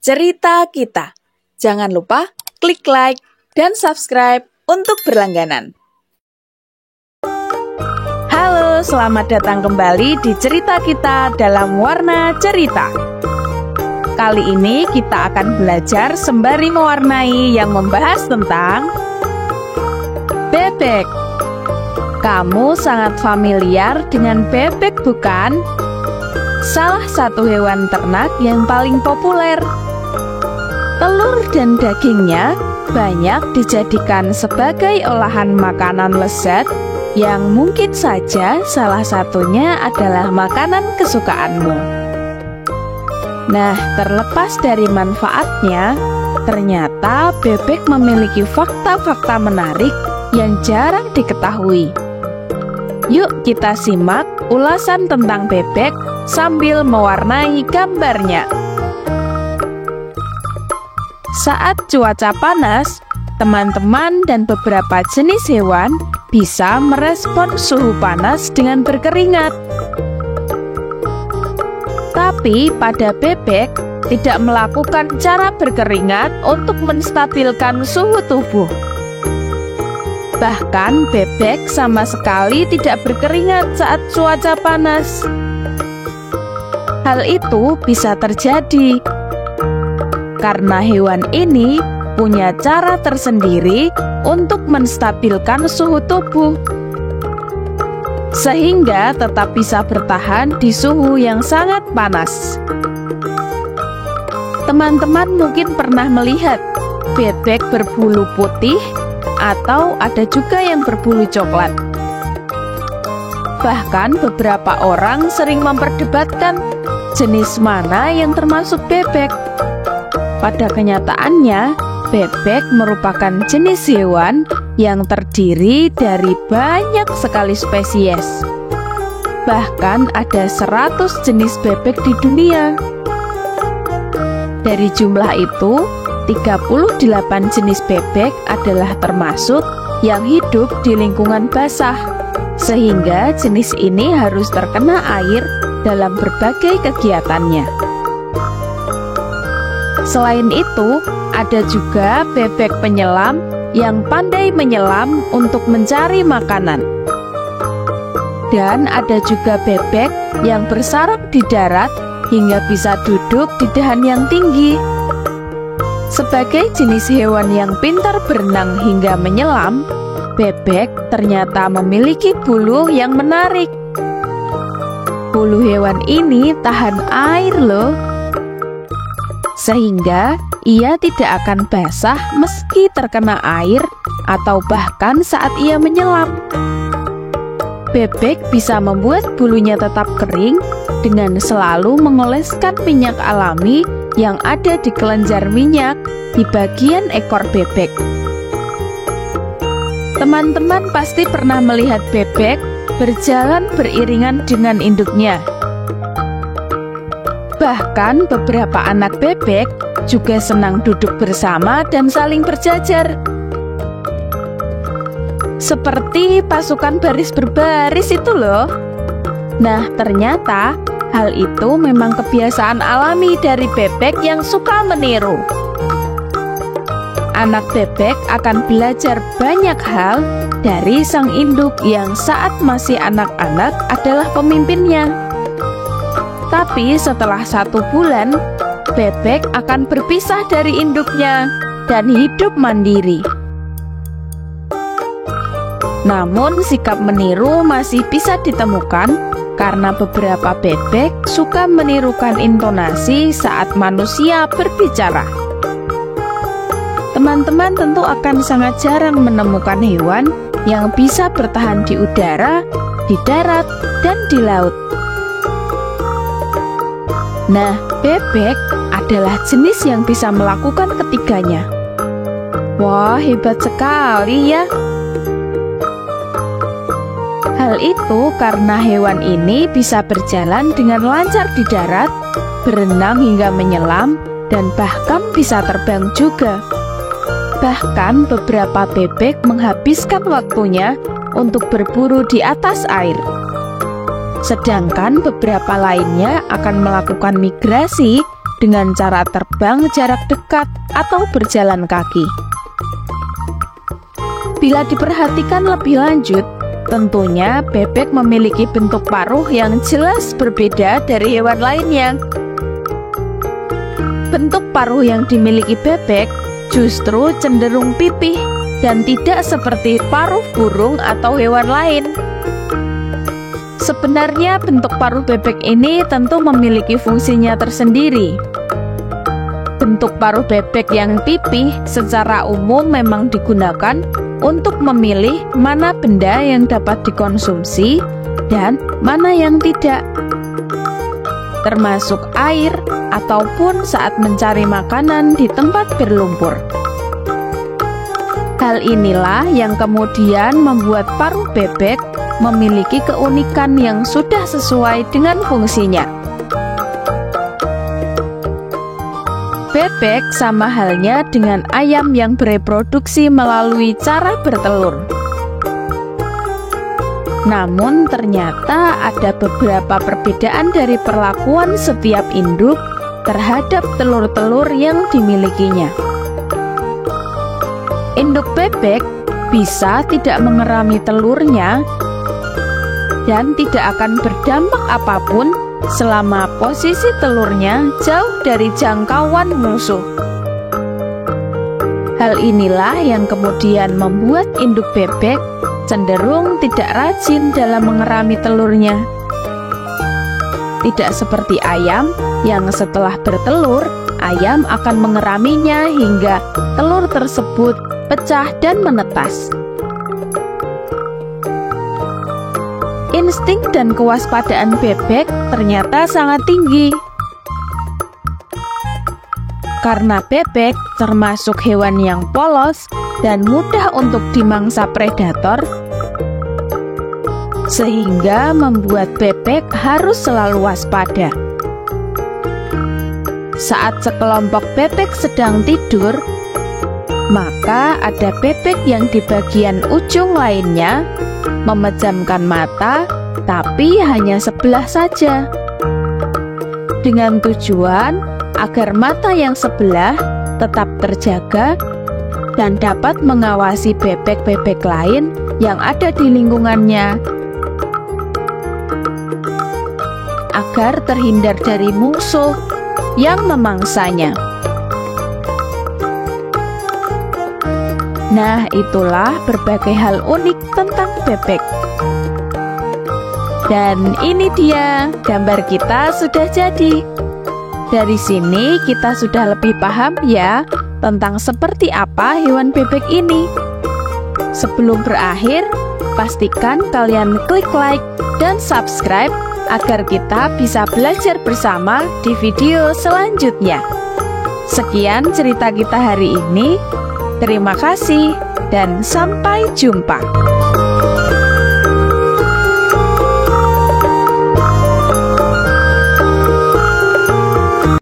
cerita kita. Jangan lupa klik like dan subscribe untuk berlangganan. Halo, selamat datang kembali di cerita kita dalam warna cerita. Kali ini kita akan belajar sembari mewarnai yang membahas tentang bebek. Kamu sangat familiar dengan bebek, bukan? Salah satu hewan ternak yang paling populer. Telur dan dagingnya banyak dijadikan sebagai olahan makanan lezat yang mungkin saja salah satunya adalah makanan kesukaanmu. Nah, terlepas dari manfaatnya, ternyata bebek memiliki fakta-fakta menarik yang jarang diketahui. Yuk kita simak ulasan tentang bebek sambil mewarnai gambarnya. Saat cuaca panas, teman-teman dan beberapa jenis hewan bisa merespon suhu panas dengan berkeringat. Tapi pada bebek tidak melakukan cara berkeringat untuk menstabilkan suhu tubuh. Bahkan bebek sama sekali tidak berkeringat saat cuaca panas. Hal itu bisa terjadi karena hewan ini punya cara tersendiri untuk menstabilkan suhu tubuh, sehingga tetap bisa bertahan di suhu yang sangat panas. Teman-teman mungkin pernah melihat bebek berbulu putih atau ada juga yang berbulu coklat. Bahkan beberapa orang sering memperdebatkan jenis mana yang termasuk bebek. Pada kenyataannya, bebek merupakan jenis hewan yang terdiri dari banyak sekali spesies. Bahkan ada 100 jenis bebek di dunia. Dari jumlah itu, 38 jenis bebek adalah termasuk yang hidup di lingkungan basah, sehingga jenis ini harus terkena air dalam berbagai kegiatannya. Selain itu, ada juga bebek penyelam yang pandai menyelam untuk mencari makanan. Dan ada juga bebek yang bersarang di darat hingga bisa duduk di dahan yang tinggi. Sebagai jenis hewan yang pintar berenang hingga menyelam, bebek ternyata memiliki bulu yang menarik. Bulu hewan ini tahan air loh, sehingga ia tidak akan basah meski terkena air atau bahkan saat ia menyelam. Bebek bisa membuat bulunya tetap kering dengan selalu mengoleskan minyak alami yang ada di kelenjar minyak di bagian ekor bebek. Teman-teman pasti pernah melihat bebek berjalan beriringan dengan induknya. Bahkan beberapa anak bebek juga senang duduk bersama dan saling berjajar, seperti pasukan baris berbaris itu loh. Nah, ternyata hal itu memang kebiasaan alami dari bebek yang suka meniru. Anak bebek akan belajar banyak hal dari sang induk yang saat masih anak-anak adalah pemimpinnya. Tapi setelah 1 bulan, bebek akan berpisah dari induknya dan hidup mandiri. Namun sikap meniru masih bisa ditemukan karena beberapa bebek suka menirukan intonasi saat manusia berbicara. Teman-teman tentu akan sangat jarang menemukan hewan yang bisa bertahan di udara, di darat, dan di laut. Nah, bebek adalah jenis yang bisa melakukan ketiganya. Wah, hebat sekali ya. Hal itu karena hewan ini bisa berjalan dengan lancar di darat, berenang hingga menyelam, dan bahkan bisa terbang juga. Bahkan beberapa bebek menghabiskan waktunya untuk berburu di atas air. Sedangkan beberapa lainnya akan melakukan migrasi dengan cara terbang jarak dekat atau berjalan kaki. Bila diperhatikan lebih lanjut, tentunya bebek memiliki bentuk paruh yang jelas berbeda dari hewan lainnya. Bentuk paruh yang dimiliki bebek justru cenderung pipih dan tidak seperti paruh burung atau hewan lain. Sebenarnya bentuk paruh bebek ini tentu memiliki fungsinya tersendiri. Bentuk paruh bebek yang pipih secara umum memang digunakan untuk memilih mana benda yang dapat dikonsumsi dan mana yang tidak, termasuk air ataupun saat mencari makanan di tempat berlumpur. Hal inilah yang kemudian membuat paruh bebek memiliki keunikan yang sudah sesuai dengan fungsinya. Bebek sama halnya dengan ayam yang bereproduksi melalui cara bertelur. Namun ternyata ada beberapa perbedaan dari perlakuan setiap induk terhadap telur-telur yang dimilikinya. Induk bebek bisa tidak mengerami telurnya dan tidak akan berdampak apapun selama posisi telurnya jauh dari jangkauan musuh. Hal inilah yang kemudian membuat induk bebek cenderung tidak rajin dalam mengerami telurnya. Tidak seperti ayam yang setelah bertelur, ayam akan mengeraminya hingga telur tersebut pecah dan menetas. Insting dan kewaspadaan bebek ternyata sangat tinggi. Karena bebek termasuk hewan yang polos dan mudah untuk dimangsa predator, sehingga membuat bebek harus selalu waspada. Saat sekelompok bebek sedang tidur, maka ada bebek yang di bagian ujung lainnya memejamkan mata, tapi hanya sebelah saja, dengan tujuan agar mata yang sebelah tetap terjaga dan dapat mengawasi bebek-bebek lain yang ada di lingkungannya, agar terhindar dari musuh yang memangsanya. Nah, itulah berbagai hal unik tentang bebek. Dan ini dia, gambar kita sudah jadi. Dari sini kita sudah lebih paham ya tentang seperti apa hewan bebek ini. Sebelum berakhir, pastikan kalian klik like dan subscribe agar kita bisa belajar bersama di video selanjutnya. Sekian cerita kita hari ini. Terima kasih dan sampai jumpa.